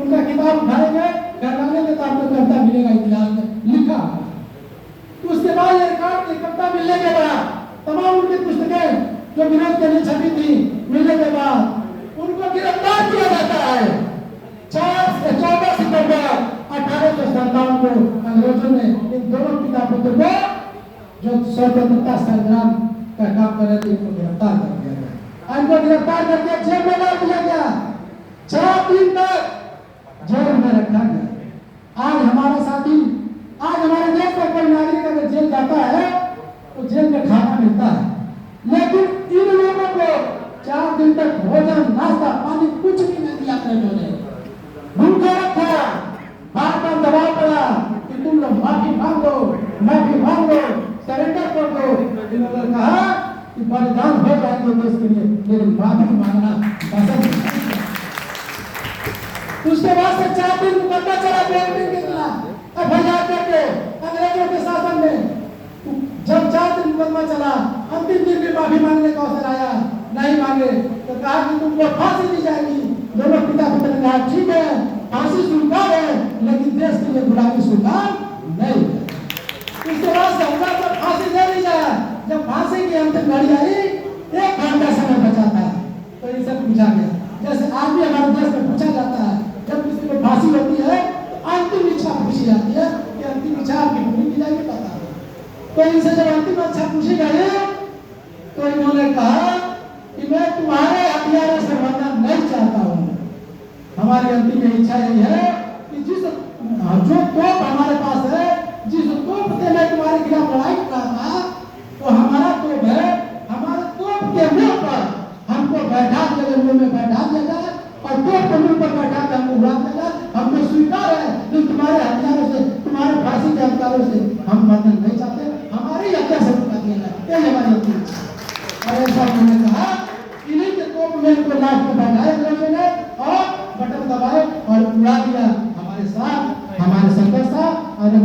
उनका किताब उठाएंगे, घर लाएंगे तो आपको कविता मिलेगा इतिहास में लिखा। उसके बाद ये रिकॉर्ड कविता मिलने के बाद तमाम उनकी पुस्तकें जो विरोध के लिए छपी थी, मिलने के बाद उनको गिरफ्तार किया जाता है। 14 सितंबर 1857 को अंग्रेजों ने इन दोनों पिता पुत्र को जो स्वतंत्रता संग्राम का काम कर रहे थे उनको गिरफ्तार कर दिया गया। इनको गिरफ्तार करके जेल में डाल दिया गया। 4 दिन तक जेल में रखा गया। आज हमारा साथी, आज हमारे देश का कोई नागरिक अगर जेल जाता है तो जेल में खाना मिलता है, लेकिन इन लोगों को 4 दिन तक भोजन, नाश्ता, पानी कुछ भी नहीं दिया अंग्रेजों ने। भूखा रखा, बार बार दबाव पड़ा कि तुम लोग माफी मांगो, माफी मांगो, सरेंडर कर दो। इन्होंने कहा कि बलिदान हो जाएंगे देश के लिए, लेकिन माफी मांगना पसंद नहीं। उसके बाद से 4 दिन मुकदमा चला बेगम के खिलाफ, FIR करके अंग्रेजों के शासन में। जब 4 दिन मुकदमा चला, अंतिम दिन भी माफी मांगने का अवसर आया, नहीं मांगे तो कहा कि तुमको फांसी दी जाएगी। दोनों पिता पुत्र ने कहा ठीक है, फांसी स्वीकार है, लेकिन देश के लिए गुलामी स्वीकार नहीं है। उसके बाद से होगा जब फांसी दे दी जाए, जब फांसी की अंतिम घड़ी आई, 1 घंटा समय बचा था, तो इनसे पूछा गया, जैसे आज भी हमारे देश में पूछा जाता है, जब किसी को फांसी होती है अंतिम इच्छा पूछी जाती है कि अंतिम इच्छा आपकी पूरी की जाएगी, बता दो। तो इनसे जब अंतिम इच्छा पूछी गई तो इन्होंने कहा कि मैं तुम्हारे हथियारों से मरना नहीं चाहता हूँ। हमारी अंतिम इच्छा यही है कि जिस जो तोप हमारे पास है, जिस तोप से मैं तुम्हारे खिलाफ लड़ाई कर रहा था, वो हमारा तोप है। हमारे तोप के मुंह पर हमको बैठा दिया, मुंह में बैठा दिया जाए और तोप के मुंह पर बैठा के हमको उड़ा दिया जाए। हमको स्वीकार है कि तुम्हारे हथियारों से, तुम्हारे फांसी के हथियारों से हम मरना नहीं चाहते, हमारी हत्या से रुका दिया जाए, यही हमारी अंतिम इच्छा। और ऐसा उन्होंने कहा, इन्हीं के तोप में इनको लाश को बैठाया अंग्रेजों ने और बटन दबाए और उड़ा दिया। हमारे साथ हमारे संघर्ष और